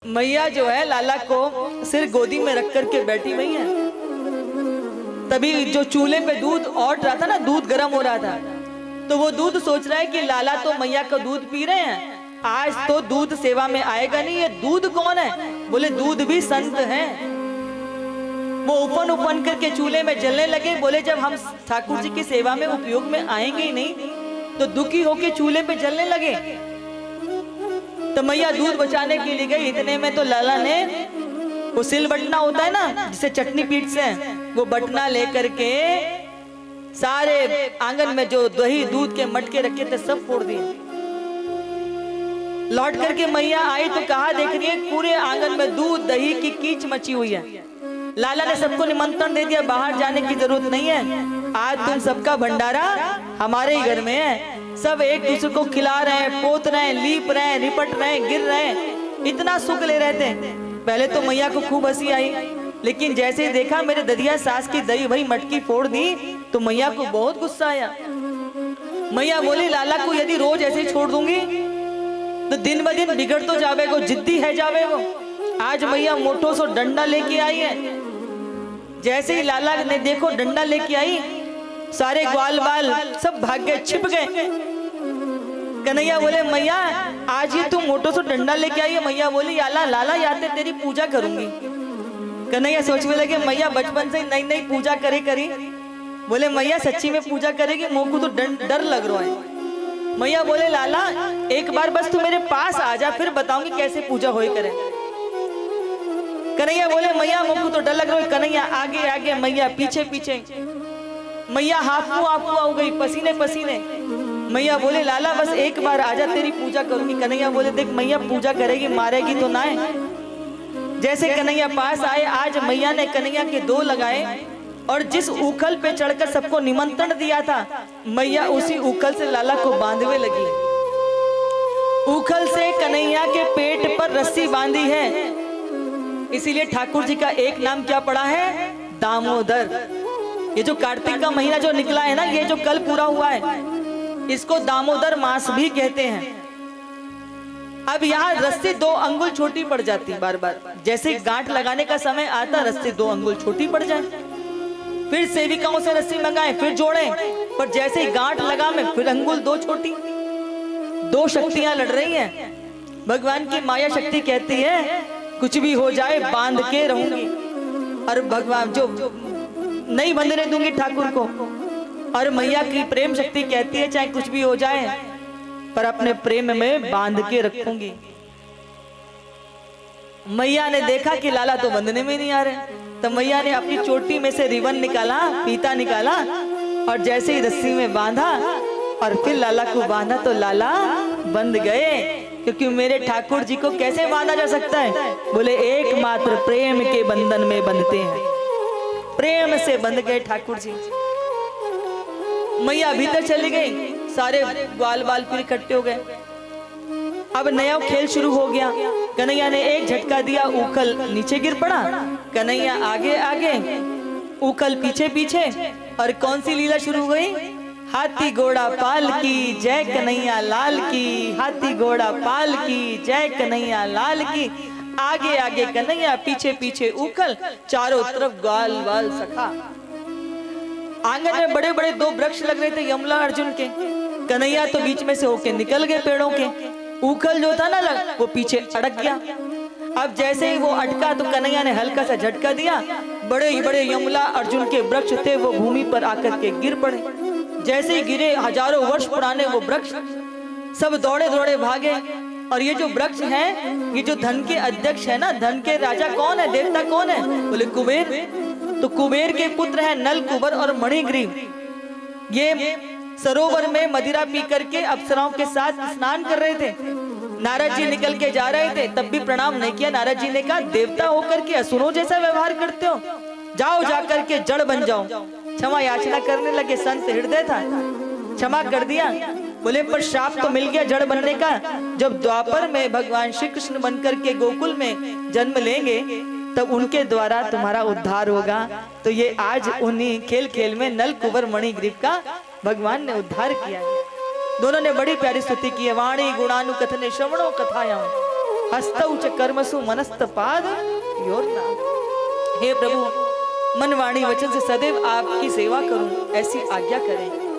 मैया जो है लाला को सिर गोदी में रख करके बैठी हुई है। तभी जो चूल्हे पे दूध औट रहा था ना, दूध गर्म हो रहा था, तो वो दूध सोच रहा है कि लाला तो मैया का दूध पी रहे हैं, आज तो दूध सेवा में आएगा नहीं। ये दूध कौन है? बोले दूध भी संत हैं। वो उफन उफन करके चूल्हे में जलने लगे। बोले जब हम ठाकुर जी की सेवा में उपयोग में आएंगे ही नहीं, तो दुखी होके चूल्हे पे जलने लगे। तो मैया दूध बचाने के लिए गई। इतने में तो लाला ने वो सिल बटना होता है ना जिसे चटनी पीट से, वो बटना लेकर के सारे आंगन में जो दही दूध के मटके रखे थे सब फोड़ दिए। लौट करके मैया आई तो कहा, देख रही है पूरे आंगन में दूध दही की कीच मची हुई है। लाला ने सबको निमंत्रण दे दिया, बाहर जाने की जरूरत नहीं है, आज तुम सबका भंडारा हमारे ही घर में है। सब एक दूसरे को खिला रहे हैं, पोत रहे हैं, लीप रहे हैं, रिपट रहे हैं, गिर रहे हैं, इतना सुख ले रहे थे। पहले तो मैया को खूब हंसी आई, लेकिन जैसे ही देखा मेरे ददिया सास की दही वही मटकी फोड़ दी तो मैया को बहुत गुस्सा आया। मैया बोली, लाला को यदि रोज ऐसे ही छोड़ दूंगी तो दिन ब दिन बिगड़ तो जावे, को जिद्दी है जावे वो। आज मैया मोटो सो डंडा लेके आई है। जैसे ही लाला ने देखो डंडा लेके आई, सारे ग्वाल बाल सब भाग गए, छिप गए। कन्हैया बोले, मैया आज ही तुम मोटो सो डंडा लेके आई है। मैया बोली, लाला याद है तेरी पूजा करूंगी। कन्हैया सोचने लगे, मैया बचपन से नई नई पूजा करे करी। बोले, मैया सच्ची में पूजा करेगी? मुंह को तो डर लग रहा है। मैया बोले, लाला एक बार बस तू मेरे पास आ जा, फिर बताऊंगी कैसे पूजा होए करे। कन्हैया बोले, मैया मुंह को तो डर लग रहा है। कन्हैया आगे आगे, मैया पीछे पीछे। मैया हाफू हो गई, पसीने पसीने। मैया बोले, लाला बस एक बार आजा, तेरी पूजा करूंगी। कन्हैया बोले, देख मैया पूजा करेगी, मारेगी तो ना है। जैसे कन्हैया पास आए, आज मैया ने कन्हैया के दो लगाए और जिस उखल पे चढ़कर सबको निमंत्रण दिया था, मैया उसी उखल से लाला को बांधवे लगी। उखल से कन्हैया के पेट पर रस्सी बांधी है, इसीलिए ठाकुर जी का एक नाम क्या पड़ा है? दामोदर। ये जो कार्तिक का महीना जो निकला है ना, ये जो कल पूरा हुआ है, इसको दामोदर मास भी कहते हैं। अब यहाँ रस्सी 2 अंगुल छोटी पड़ जाती बार बार, जैसे गांठ लगाने का समय आता रस्सी 2 अंगुल छोटी पड़ जाए। फिर सेविकाओं से रस्सी मंगाए, फिर जोड़े, पर जैसे ही गांठ लगा में फिर अंगुल 2 छोटी। 2 शक्तियां लड़ रही हैं। भगवान की माया शक्ति कहती है कुछ भी हो जाए बांध के रहूंगी, और भगवान जो नहीं बंधने दूंगी ठाकुर को। और मैया की प्रेम शक्ति कहती है चाहे कुछ भी हो जाए पर अपने प्रेम में बांध के रखूंगी। मैया ने देखा कि लाला तो बंधने में नहीं आ रहे, तो मैया ने अपनी चोटी में से रिबन निकाला, फीता निकाला, और जैसे ही रस्सी में बांधा और फिर लाला को बांधा तो लाला बंध गए। क्योंकि मेरे ठाकुर जी को कैसे बांधा जा सकता है? बोले एकमात्र प्रेम के बंधन में बंधते हैं। प्रेम से बंध गए ठाकुर जी। मैया भीतर चली गई, सारे ग्वाल बाल फिर इकट्ठे हो गए। अब नया खेल शुरू हो गया। कन्हैया ने एक झटका दिया, उखल नीचे गिर पड़ा। कन्हैया आगे आगे, उखल पीछे पीछे, और कौन सी लीला शुरू हो गई? हाथी घोड़ा पाल की जय कन्हैया लाल की, हाथी घोड़ा पाल की जय कन्हैया लाल की। आगे आगे कन्हैया, पीछे पीछे उखल, चारों तरफ ग्वाल बाल सखा। आंगन में बड़े बड़े 2 वृक्ष लग रहे थे यमला अर्जुन के। कन्हैया तो बीच में से होके निकल गए पेड़ों के। उखल जो था ना वो पीछे अटक गया। अब जैसे ही वो अटका तो कन्हैया ने हल्का सा झटका दिया, बड़े बड़े यमला अर्जुन के वृक्ष थे वो भूमि पर आकर के गिर पड़े। जैसे ही गिरे, हजारों वर्ष पुराने वो वृक्ष सब दौड़े दौड़े भागे। और ये जो वृक्ष है, ये जो धन के अध्यक्ष है ना, धन के राजा कौन है, देवता कौन है? बोले कुबेर। तो कुबेर के पुत्र है नल कुबर और मणिग्रीव। ये सरोवर में मदिरा पी करके अप्सराओं के साथ स्नान कर रहे थे। नारद जी निकल के जा रहे थे, तब भी प्रणाम नहीं किया। नारद जी ने कहा, देवता होकर के असुरों जैसा व्यवहार करते हो, जाओ जाकर के जड़ बन जाओ। क्षमा याचना करने लगे, संत हृदय था, क्षमा कर दिया। बोले पर श्राप तो मिल गया जड़ बनने का। जब द्वापर में भगवान श्री कृष्ण बनकर के गोकुल में जन्म लेंगे तब उनके द्वारा तुम्हारा उद्धार होगा। तो ये आज उन्हीं खेल खेल में नल कुंवर मणिग्रीव का भगवान ने उद्धार किया है। दोनों ने बड़ी प्यारी स्तुति की है। वाणी गुणानु कथने श्रवणों कथायां हस्तौ च कर्मसु मनस्त पाद योरना। हे प्रभु, मन वाणी वचन से सदैव आपकी सेवा करूं, ऐसी आज्ञा करें।